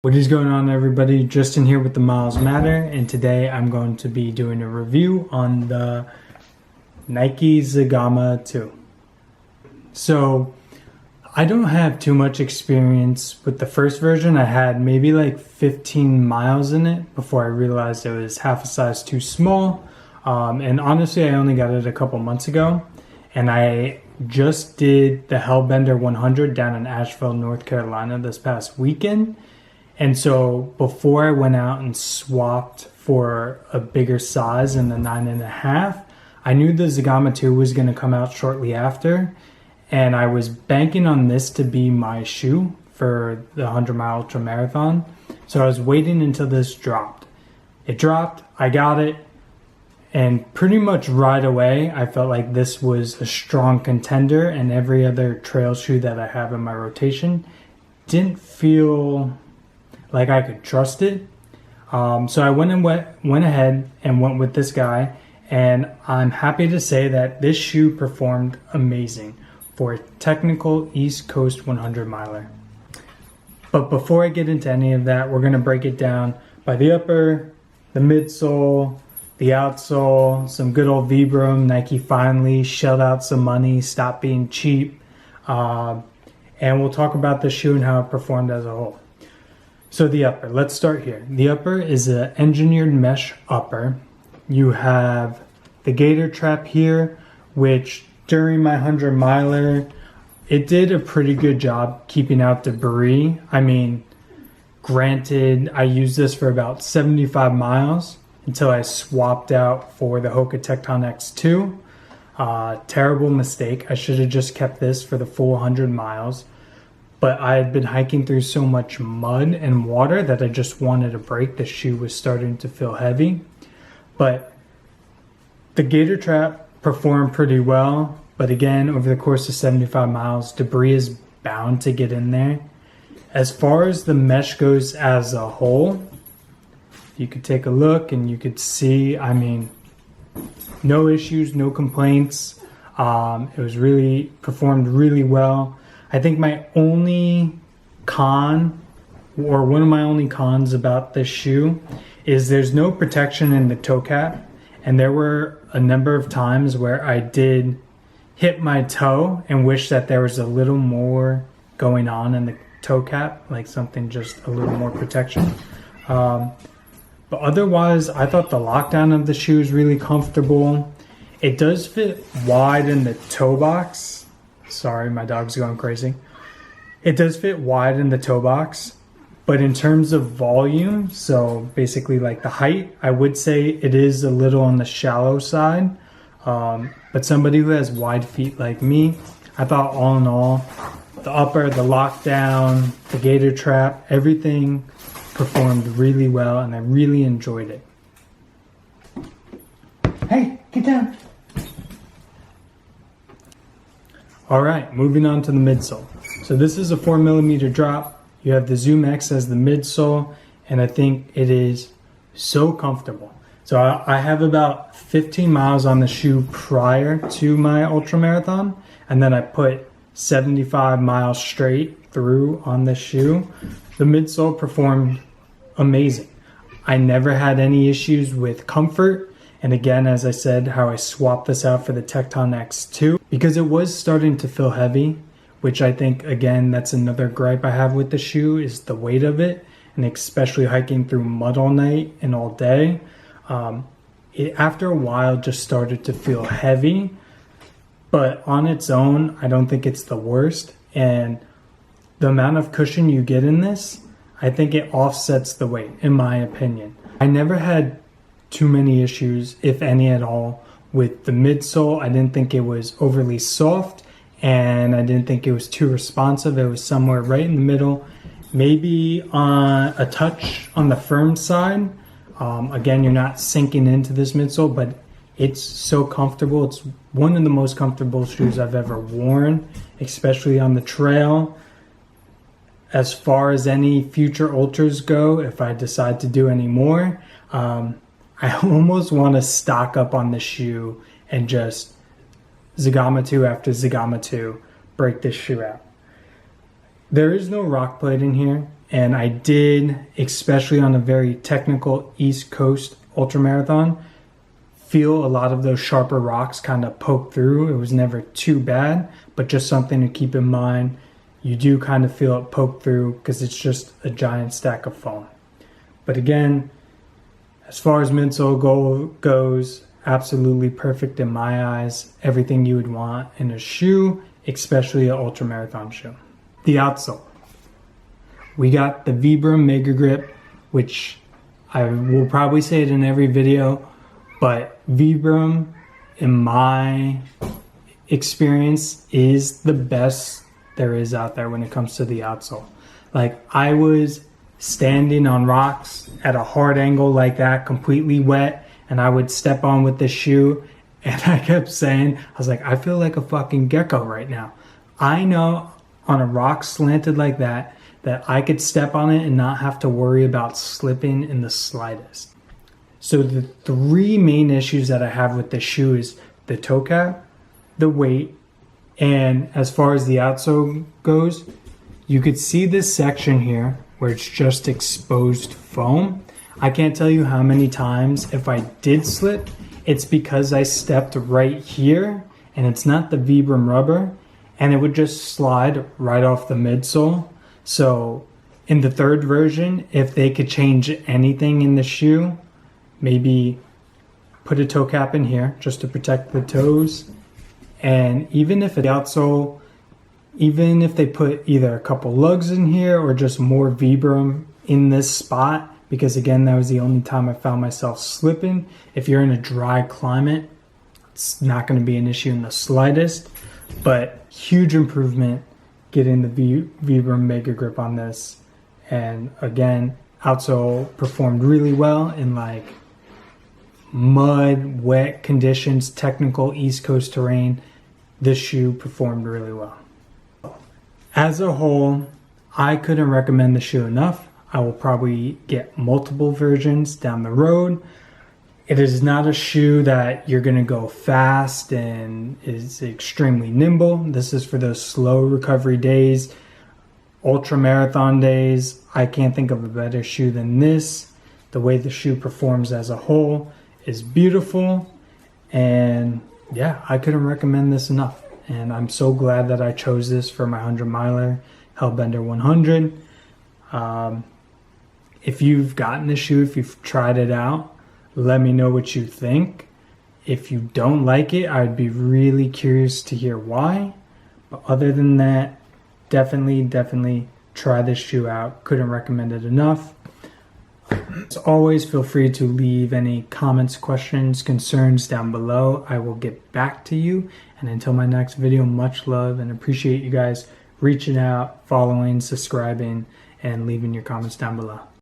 What is going on, everybody? Justin here with the Miles Matter, and today I'm going to be doing a review on the Nike Zegama 2. So I don't have too much experience with the first version. I had maybe like 15 miles in it before I realized it was half a size too small. And honestly, I only got it a couple months ago, and I just did the Hellbender 100 down in Asheville, North Carolina this past weekend. And so before I went out and swapped for a bigger size in the 9.5, I knew the Zegama 2 was going to come out shortly after. And I was banking on this to be my shoe for the 100-mile ultra marathon. So I was waiting until this dropped. It dropped, I got it, and pretty much right away I felt like this was a strong contender, and every other trail shoe that I have in my rotation didn't feel like I could trust it. So I went ahead and went with this guy, and I'm happy to say that this shoe performed amazing for a technical East Coast 100 miler. But before I get into any of that, we're going to break it down by the upper, the midsole, the outsole, some good old Vibram. Nike finally shelled out some money, stopped being cheap, and we'll talk about the shoe and how it performed as a whole. So the upper, let's start here. The upper is an engineered mesh upper. You have the gator trap here, which during my 100 miler, it did a pretty good job keeping out debris. I mean, granted, I used this for about 75 miles until I swapped out for the Hoka Tecton X2. Terrible mistake. I should have just kept this for the full 100 miles. But I had been hiking through so much mud and water that I just wanted a break. The shoe was starting to feel heavy. But the gator trap performed pretty well. But again, over the course of 75 miles, debris is bound to get in there. As far as the mesh goes as a whole, you could take a look and you could see, I mean, no issues, no complaints. It was really performed really well. I think my only con, or one of my only cons about this shoe, is there's no protection in the toe cap. And there were a number of times where I did hit my toe and wish that there was a little more going on in the toe cap, like something just a little more protection. But otherwise, I thought the lockdown of the shoe is really comfortable. It does fit wide in the toe box. Sorry, my dog's going crazy. It does fit wide in the toe box, but in terms of volume, so basically like the height, I would say it is a little on the shallow side. But somebody who has wide feet like me, I thought all in all, the upper, the lockdown, the gator trap, everything performed really well, and I really enjoyed it. Hey, get down. All right, moving on to the midsole. So this is a 4mm drop. You have the Zoom X as the midsole, and I think it is so comfortable. So I have about 15 miles on the shoe prior to my ultra marathon, and then I put 75 miles straight through on the shoe. The midsole performed amazing. I never had any issues with comfort. And again, as I said, how I swapped this out for the Tecton X2 because it was starting to feel heavy, which I think, again, that's another gripe I have with the shoe is the weight of it, and especially hiking through mud all night and all day. It, after a while, just started to feel heavy, but on its own, I don't think it's the worst. And the amount of cushion you get in this, I think it offsets the weight, in my opinion. I never had too many issues, if any at all, with the midsole. I didn't think it was overly soft, and I didn't think it was too responsive. It was somewhere right in the middle, maybe on a touch on the firm side. Again, you're not sinking into this midsole, but it's so comfortable. It's one of the most comfortable shoes I've ever worn, especially on the trail. As far as any future ultras go, if I decide to do any more, I almost want to stock up on the shoe and just Zegama 2 after Zegama 2 break this shoe out. There is no rock plate in here. And I did, especially on a very technical East Coast ultramarathon, feel a lot of those sharper rocks kind of poke through. It was never too bad, but just something to keep in mind. You do kind of feel it poke through because it's just a giant stack of foam. But again, as far as midsole goes, absolutely perfect in my eyes. Everything you would want in a shoe, especially an ultramarathon shoe. The outsole. We got the Vibram Mega Grip, which I will probably say it in every video, but Vibram, in my experience, is the best there is out there when it comes to the outsole. Like, I was standing on rocks at a hard angle like that, completely wet, and I would step on with the shoe, and I kept saying, I was like, I feel like a fucking gecko right now. I know on a rock slanted like that I could step on it and not have to worry about slipping in the slightest. So the three main issues that I have with this shoe is the toe cap, the weight, and as far as the outsole goes, you could see this section here where it's just exposed foam. I can't tell you how many times if I did slip, it's because I stepped right here and it's not the Vibram rubber, and it would just slide right off the midsole. So in the third version, if they could change anything in the shoe, maybe put a toe cap in here just to protect the toes. And even if the outsole, even if they put either a couple lugs in here or just more Vibram in this spot, because again, that was the only time I found myself slipping. If you're in a dry climate, it's not going to be an issue in the slightest, but huge improvement getting the Vibram Mega Grip on this. And again, outsole performed really well in like mud, wet conditions, technical East Coast terrain. This shoe performed really well. As a whole, I couldn't recommend the shoe enough. I will probably get multiple versions down the road. It is not a shoe that you're going to go fast and is extremely nimble. This is for those slow recovery days, ultra marathon days. I can't think of a better shoe than this. The way the shoe performs as a whole is beautiful. And yeah, I couldn't recommend this enough. And I'm so glad that I chose this for my 100 miler Hellbender 100. If you've gotten the shoe, if you've tried it out, let me know what you think. If you don't like it, I'd be really curious to hear why. But other than that, definitely try this shoe out. Couldn't recommend it enough. As always, feel free to leave any comments, questions, concerns down below. I will get back to you. And until my next video, much love and appreciate you guys reaching out, following, subscribing, and leaving your comments down below.